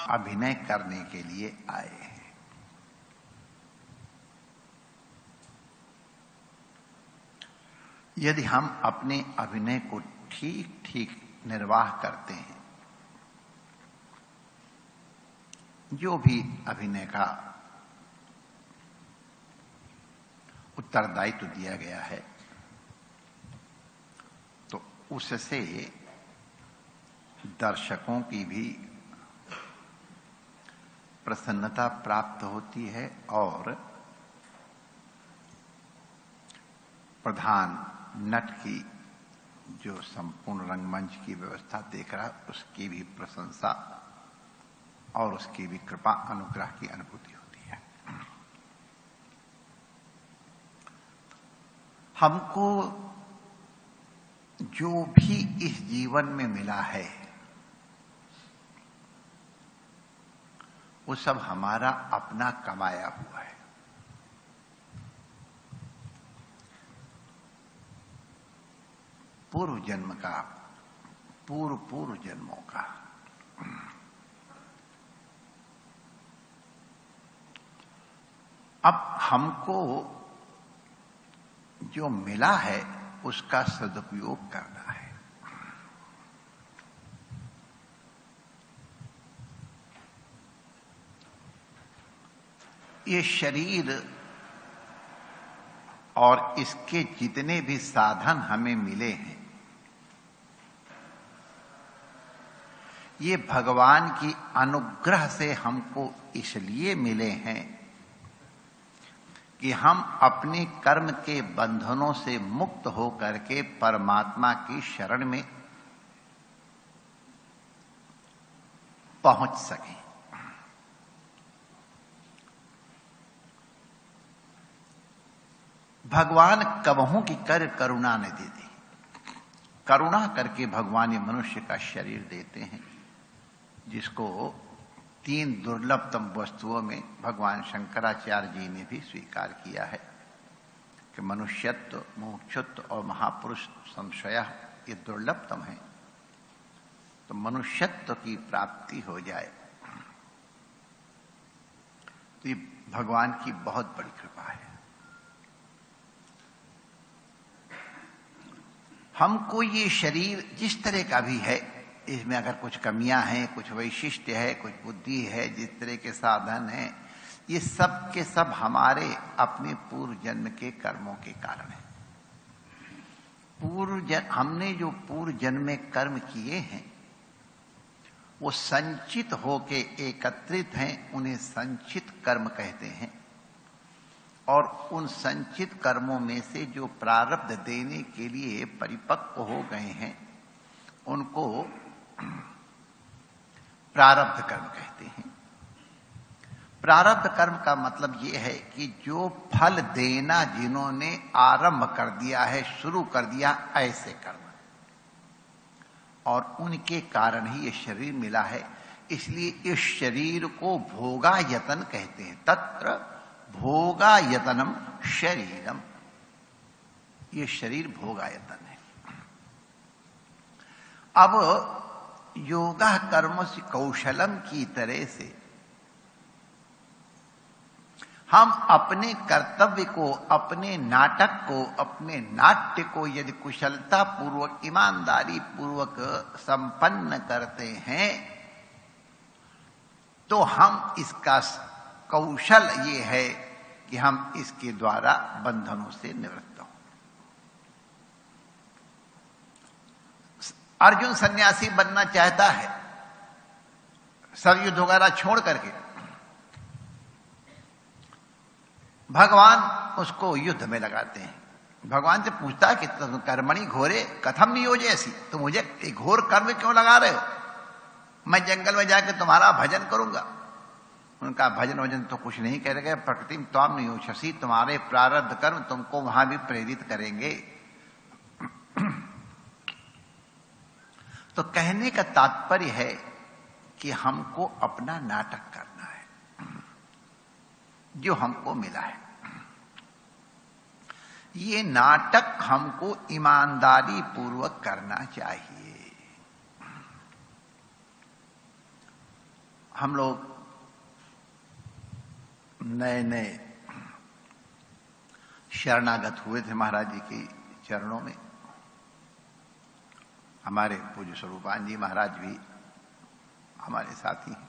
अभिनय करने के लिए आए हैं। यदि हम अपने अभिनय को ठीक ठीक निर्वाह करते हैं, जो भी अभिनय का उत्तरदायित्व दिया गया है, तो उससे दर्शकों की भी प्रसन्नता प्राप्त होती है और प्रधान नट की जो संपूर्ण रंगमंच की व्यवस्था देख रहा है उसकी भी प्रशंसा और उसकी भी कृपा अनुग्रह की अनुभूति होती है। हमको जो भी इस जीवन में मिला है वो सब हमारा अपना कमाया हुआ है। पूर्व जन्म का, पूर्व जन्मों का। अब हमको जो मिला है उसका सदुपयोग करना है। ये शरीर और इसके जितने भी साधन हमें मिले हैं, ये भगवान की अनुग्रह से हमको इसलिए मिले हैं कि हम अपने कर्म के बंधनों से मुक्त होकर के परमात्मा की शरण में पहुंच सकें। भगवान कबहू की कर करुणा न दे दे। करुणा करके भगवान ये मनुष्य का शरीर देते हैं, जिसको 3 दुर्लभतम वस्तुओं में भगवान शंकराचार्य जी ने भी स्वीकार किया है कि मनुष्यत्व, मुमुक्षुत्व और महापुरुष संशयः ये दुर्लभतम है। तो मनुष्यत्व की प्राप्ति हो जाए तो ये भगवान की बहुत बड़ी कृपा है। हमको ये शरीर जिस तरह का भी है, इसमें अगर कुछ कमियां हैं, कुछ वैशिष्ट्य है, कुछ बुद्धि है, जिस तरह के साधन हैं, ये सब के सब हमारे अपने पूर्व जन्म के कर्मों के कारण है। हमने जो पूर्व जन्म में कर्म किए हैं वो संचित होके एकत्रित हैं, उन्हें संचित कर्म कहते हैं। और उन संचित कर्मों में से जो प्रारब्ध देने के लिए परिपक्व हो गए हैं उनको प्रारब्ध कर्म कहते हैं। प्रारब्ध कर्म का मतलब ये है कि जो फल देना जिन्होंने आरंभ कर दिया है, शुरू कर दिया, ऐसे कर्म, और उनके कारण ही ये शरीर मिला है। इसलिए इस शरीर को भोगायतन कहते हैं। तत्र भोगायतनम शरीरम, ये शरीर भोगायतन है। अब योगा कर्म से कौशलम की तरह से हम अपने कर्तव्य को, अपने नाटक को, अपने नाट्य को यदि कुशलता पूर्वक, ईमानदारी पूर्वक संपन्न करते हैं तो हम इसका कौशल ये है कि हम इसके द्वारा बंधनों से निवृत्त हों। अर्जुन सन्यासी बनना चाहता है, सब युद्ध वगैरह छोड़ करके। भगवान उसको युद्ध में लगाते हैं। भगवान से पूछता है कि तुम कर्मणि घोरे कथम नियोजे ऐसी, तुम मुझे घोर कर्म क्यों लगा रहे हो? मैं जंगल में जाकर तुम्हारा भजन करूंगा। उनका भजन वजन तो कुछ नहीं कह रहे, प्रकृति त्वाम नियोजसी, तुम्हारे प्रारब्ध कर्म तुमको वहां भी प्रेरित करेंगे। तो कहने का तात्पर्य है कि हमको अपना नाटक करना है जो हमको मिला है। ये नाटक हमको ईमानदारी पूर्वक करना चाहिए। हम लोग नए नए शरणागत हुए थे महाराज जी के चरणों में। हमारे पूज्य स्वरूपान जी महाराज भी हमारे साथी हैं।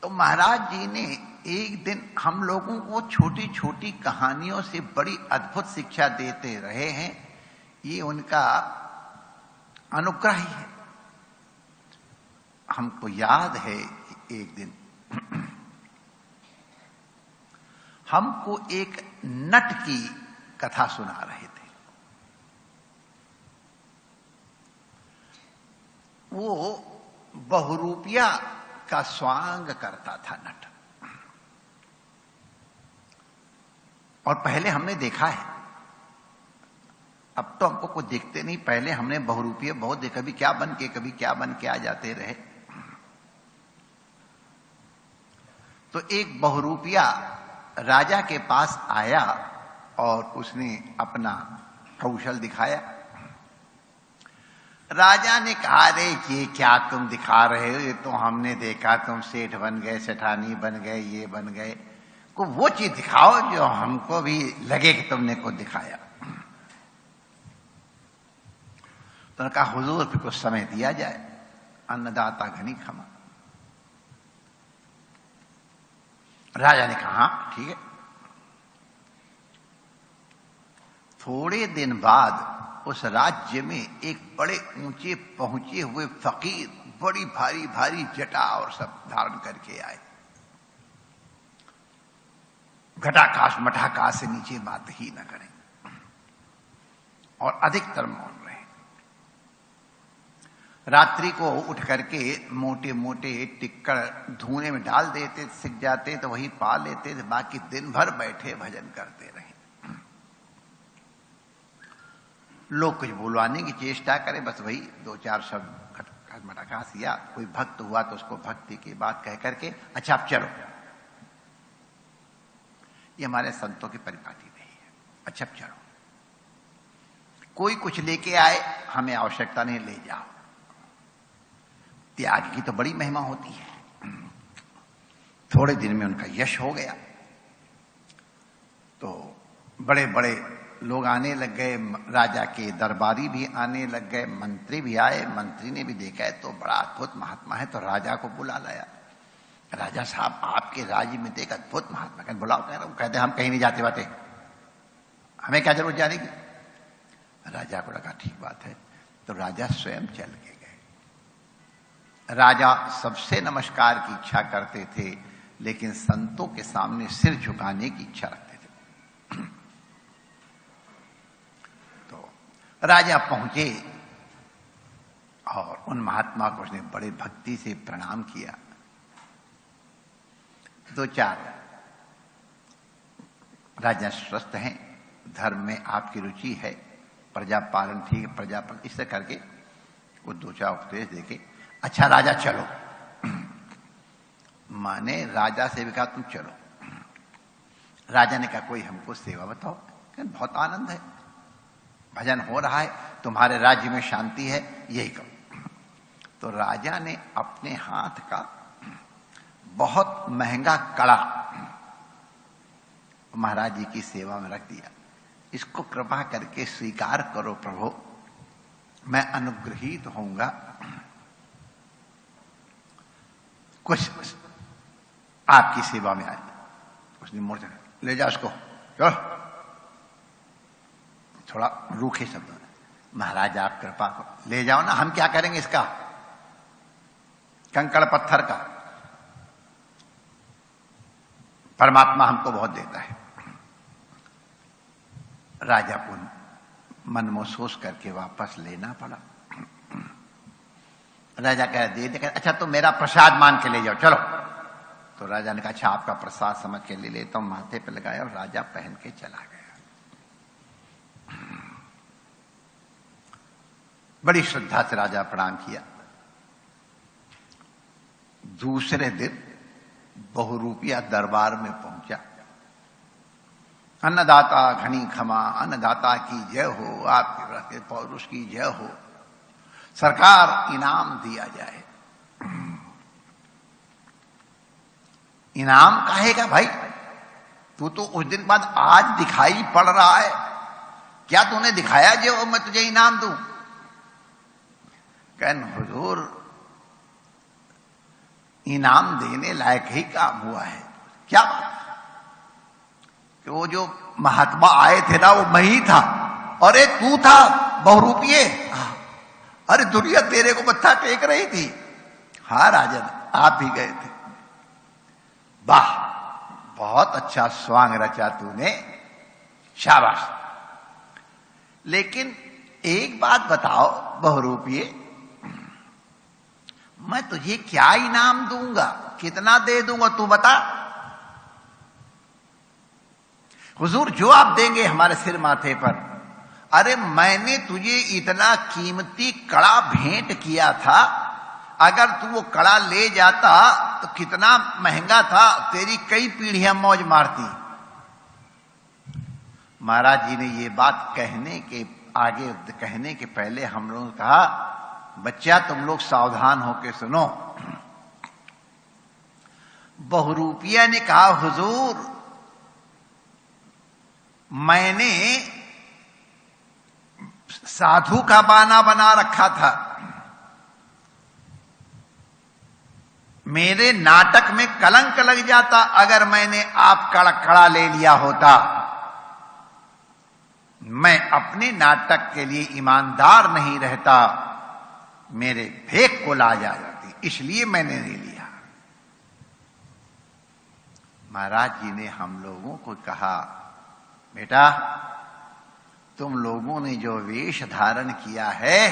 तो महाराज जी ने एक दिन हम लोगों को छोटी छोटी कहानियों से बड़ी अद्भुत शिक्षा देते रहे हैं। ये उनका अनुग्रह ही है। हमको याद है एक दिन हमको एक नट की कथा सुना रहे थे। वो बहुरूपिया का स्वांग करता था नट। और पहले हमने देखा है, अब तो हमको कुछ देखते नहीं, पहले हमने बहुरूपिये बहुत देखा, कभी क्या बन के आ जाते रहे। तो एक बहुरूपिया राजा के पास आया और उसने अपना कौशल दिखाया। राजा ने कहा, अरे ये क्या तुम दिखा रहे हो, ये तो हमने देखा, तुम सेठ बन गए, सेठानी बन गए, ये बन गए, को वो चीज दिखाओ जो हमको भी लगे कि तुमने को दिखाया। तो कहा, हुजूर फिर कुछ समय दिया जाए, अन्नदाता घनी क्षमा। राजा ने कहा, हाँ ठीक है। थोड़े दिन बाद उस राज्य में एक बड़े ऊंचे पहुंचे हुए फकीर बड़ी भारी भारी जटा और सब धारण करके आए। घटाकाश मठाकाश से नीचे बात ही न करें और अधिकतर मौन रहे। रात्रि को उठ करके मोटे मोटे टिक्कड़ धुएं में डाल देते, सिक जाते तो वही पा लेते थे, बाकी दिन भर बैठे भजन करते रहे। लोग कुछ बुलवाने की चेष्टा करें, बस वही दो चार शब्द मटाकाश, या कोई भक्त हुआ तो उसको भक्ति की बात कह करके अच्छा अब चलो। ये हमारे संतों की परिपाटी नहीं है। अच्छा अब चलो, कोई कुछ लेके आए, हमें आवश्यकता नहीं, ले जाओ। त्याग की तो बड़ी महिमा होती है। थोड़े दिन में उनका यश हो गया तो बड़े बड़े लोग आने लग गए, राजा के दरबारी भी आने लग गए, मंत्री भी आए। मंत्री ने भी देखा है तो बड़ा अद्भुत महात्मा है, तो राजा को बुला लाया। राजा साहब, आपके राज्य में देख अद्भुत महात्मा, कहते बुलाओ। कह रहा हूं, कहते हम कहीं नहीं जाते बातें, हमें क्या जरूरत जाने की। राजा को लगा ठीक बात है, तो राजा स्वयं चल के गए। राजा सबसे नमस्कार की इच्छा करते थे, लेकिन संतों के सामने सिर झुकाने की इच्छा रखते थे। राजा पहुंचे और उन महात्मा को उसने बड़े भक्ति से प्रणाम किया। दो चार, राजा स्वस्थ हैं, धर्म में आपकी रुचि है, प्रजा पालन ठीक है, प्रजा पालन, इससे करके वो दो चार उपदेश देके अच्छा राजा चलो। माने राजा से भी कहा तुम चलो। राजा ने कहा कोई हमको सेवा बताओ। बहुत आनंद है, भजन हो रहा है, तुम्हारे राज्य में शांति है, यही करो। तो राजा ने अपने हाथ का बहुत महंगा कड़ा महाराज जी की सेवा में रख दिया। इसको कृपा करके स्वीकार करो प्रभु, मैं अनुग्रहित होऊंगा, कुछ आपकी सेवा में आए। उसने मोर्चा ले जा उसको, चलो। थोड़ा रूखे शब्दों में, महाराज आप कृपा को ले जाओ ना, हम क्या करेंगे इसका, कंकड़ पत्थर का, परमात्मा हमको बहुत देता है। राजा को मन महसूस करके वापस लेना पड़ा। राजा कह दे, अच्छा तो मेरा प्रसाद मान के ले जाओ, चलो। तो राजा ने कहा अच्छा आपका प्रसाद समझ के ले लेता हूं, माथे पे लगाया और राजा पहन के चला गया। बड़ी श्रद्धा से राजा प्रणाम किया। दूसरे दिन बहुरूपिया दरबार में पहुंचा। अन्नदाता घनी क्षमा, अन्नदाता की जय हो, आपके व्रत पौरुष की जय हो, सरकार इनाम दिया जाए। इनाम कहेगा भाई? तू तो उस दिन बाद आज दिखाई पड़ रहा है, क्या तूने दिखाया जो मैं तुझे इनाम दूं? कहन हुजूर इनाम देने लायक ही काम हुआ है। क्या बात? कि वो जो महात्मा आए थे ना वो मैं ही था। अरे तू था बहुरूपिये? अरे दुनिया तेरे को मत्था टेक रही थी। हाँ राजन, आप भी गए थे। वाह, बहुत अच्छा स्वांग रचा तूने, शाबाश। लेकिन एक बात बताओ बहुरूपिये, मैं तुझे क्या इनाम दूंगा, कितना दे दूंगा, तू बता। हुजूर जो आप देंगे हमारे सिर माथे पर। अरे मैंने तुझे इतना कीमती कड़ा भेंट किया था, अगर तू वो कड़ा ले जाता तो कितना महंगा था, तेरी कई पीढ़ियां मौज मारती। महाराज जी ने ये बात कहने के पहले हम लोगों ने कहा, बच्चा तुम लोग सावधान होकर सुनो। बहुरूपिया ने कहा, हुजूर मैंने साधु का बाना बना रखा था, मेरे नाटक में कलंक लग जाता अगर मैंने आपका कड़ा ले लिया होता। मैं अपने नाटक के लिए ईमानदार नहीं रहता, मेरे फेक को लाज आ जाती, इसलिए मैंने नहीं लिया। महाराज जी ने हम लोगों को कहा, बेटा तुम लोगों ने जो वेश धारण किया है,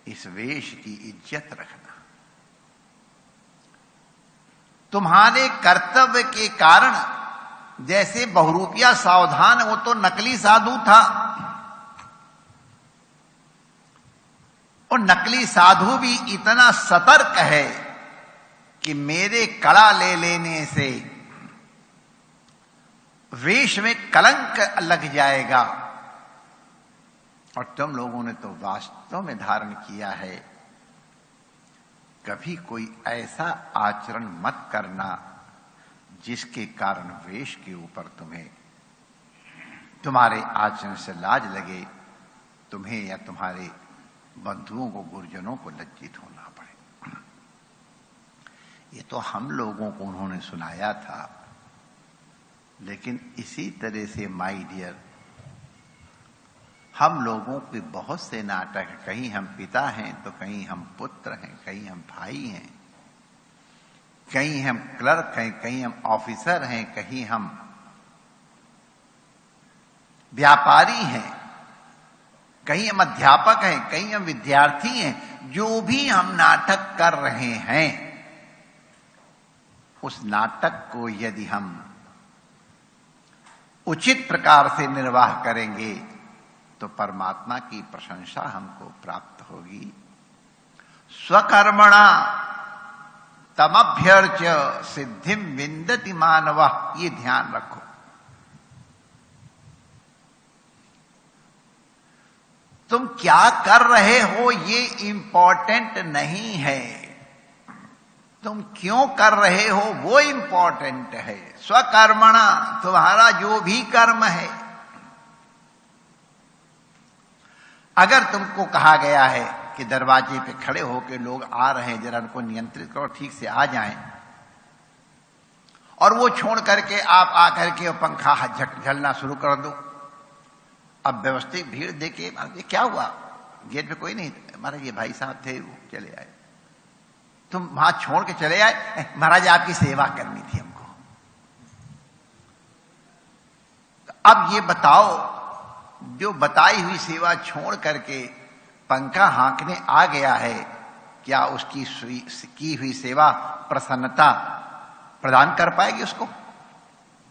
इस वेश की इज्जत रखना। तुम्हारे कर्तव्य के कारण जैसे बहुरूपिया सावधान, वो तो नकली साधु था, और नकली साधु भी इतना सतर्क है कि मेरे कड़ा ले लेने से वेश में कलंक लग जाएगा। और तुम लोगों ने तो वास्तव में धारण किया है। कभी कोई ऐसा आचरण मत करना जिसके कारण वेश के ऊपर तुम्हारे आचरण से लाज लगे, तुम्हें या तुम्हारे बंधुओं को, गुरुजनों को लज्जित होना पड़े। ये तो हम लोगों को उन्होंने सुनाया था, लेकिन इसी तरह से माय डियर, हम लोगों के बहुत से नाटक, कहीं हम पिता हैं तो कहीं हम पुत्र हैं, कहीं हम भाई हैं, कहीं हम क्लर्क हैं, कहीं हम ऑफिसर हैं, कहीं हम व्यापारी हैं, कहीं हम अध्यापक हैं, कहीं हम विद्यार्थी हैं। जो भी हम नाटक कर रहे हैं, उस नाटक को यदि हम उचित प्रकार से निर्वाह करेंगे तो परमात्मा की प्रशंसा हमको प्राप्त होगी। स्वकर्मणा तमभ्यर्च सिद्धिम विंदति मानवः, ये ध्यान रखो। तुम क्या कर रहे हो ये इंपॉर्टेंट नहीं है, तुम क्यों कर रहे हो वो इंपॉर्टेंट है। स्वकर्मणा, तुम्हारा जो भी कर्म है, अगर तुमको कहा गया है कि दरवाजे पे खड़े होकर लोग आ रहे हैं, जरा उनको नियंत्रित करो, ठीक से आ जाएं, और वो छोड़ करके आप आकर के पंखा झलना शुरू कर दो। अब व्यवस्थित भीड़ देके, ये क्या हुआ, गेट पे कोई नहीं, महाराज ये भाई साहब थे, वो चले आए, तुम वहां छोड़ के चले आए, महाराज आपकी सेवा करनी थी हमको। तो अब ये बताओ, जो बताई हुई सेवा छोड़ करके पंखा हाँकने आ गया है, क्या उसकी की हुई सेवा प्रसन्नता प्रदान कर पाएगी, उसको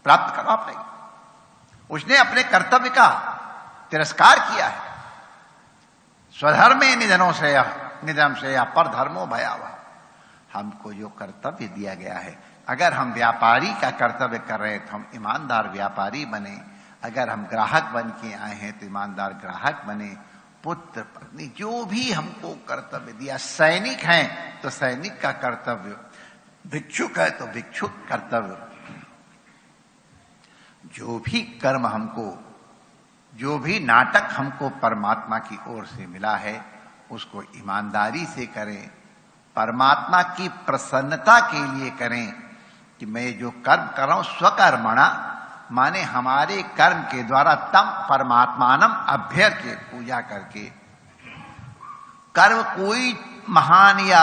प्राप्त करवा पाएगी? उसने अपने कर्तव्य का तिरस्कार किया है। स्वधर्मे निधनों से निधन से या पर धर्मो भयावह। हमको जो कर्तव्य दिया गया है, अगर हम व्यापारी का कर्तव्य कर रहे हैं तो हम ईमानदार व्यापारी बने, अगर हम ग्राहक बन के आए हैं तो ईमानदार ग्राहक बने। पुत्र पत्नी जो भी हमको कर्तव्य दिया, सैनिक हैं तो सैनिक का कर्तव्य, भिक्षुक है तो भिक्षुक कर्तव्य, जो भी कर्म हमको, जो भी नाटक हमको परमात्मा की ओर से मिला है उसको ईमानदारी से करें, परमात्मा की प्रसन्नता के लिए करें। कि मैं जो कर्म कर रहा हूं स्वकर्मणा, माने हमारे कर्म के द्वारा तम परमात्मानम अभ्यर्च्य, पूजा करके। कर्म कोई महान या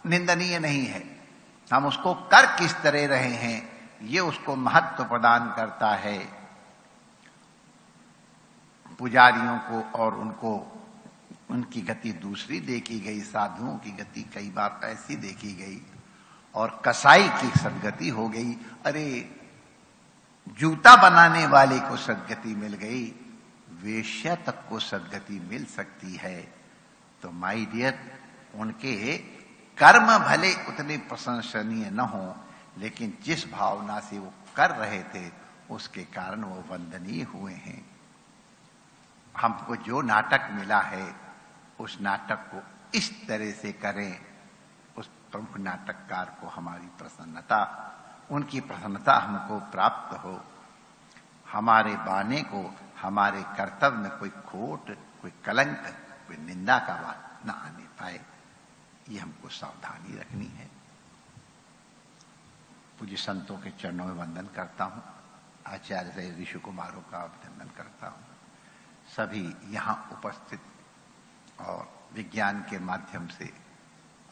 निंदनीय नहीं है, हम उसको कर किस तरह रहे हैं ये उसको महत्व प्रदान करता है। पुजारियों को और उनको उनकी गति दूसरी देखी गई, साधुओं की गति कई बार ऐसी देखी गई, और कसाई की सदगति हो गई। अरे जूता बनाने वाले को सदगति मिल गई, वेश्या तक को सदगति मिल सकती है। तो माय डियर, उनके कर्म भले उतने प्रशंसनीय न हो, लेकिन जिस भावना से वो कर रहे थे उसके कारण वो वंदनीय हुए हैं। हमको जो नाटक मिला है उस नाटक को इस तरह से करें, उस प्रमुख नाटककार को हमारी प्रसन्नता, उनकी प्रसन्नता हमको प्राप्त हो, हमारे बाने को, हमारे कर्तव्य में कोई खोट, कोई कलंक, कोई निंदा का बात न आने पाए, ये हमको सावधानी रखनी है। पूज्य संतों के चरणों में वंदन करता हूं, आचार्य से ऋषि कुमारों का अभिनंदन करता हूं, सभी यहां उपस्थित और विज्ञान के माध्यम से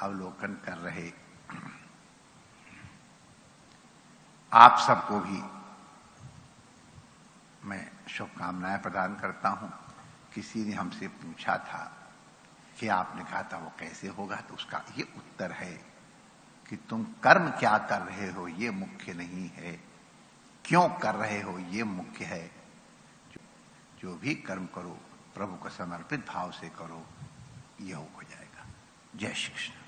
अवलोकन कर रहे आप सबको भी मैं शुभकामनाएं प्रदान करता हूं। किसी ने हमसे पूछा था कि आपने कहा था वो कैसे होगा, तो उसका ये उत्तर है कि तुम कर्म क्या कर रहे हो ये मुख्य नहीं है, क्यों कर रहे हो ये मुख्य है। जो भी कर्म करो प्रभु को समर्पित भाव से करो, यह हो जाएगा। जय श्री कृष्ण।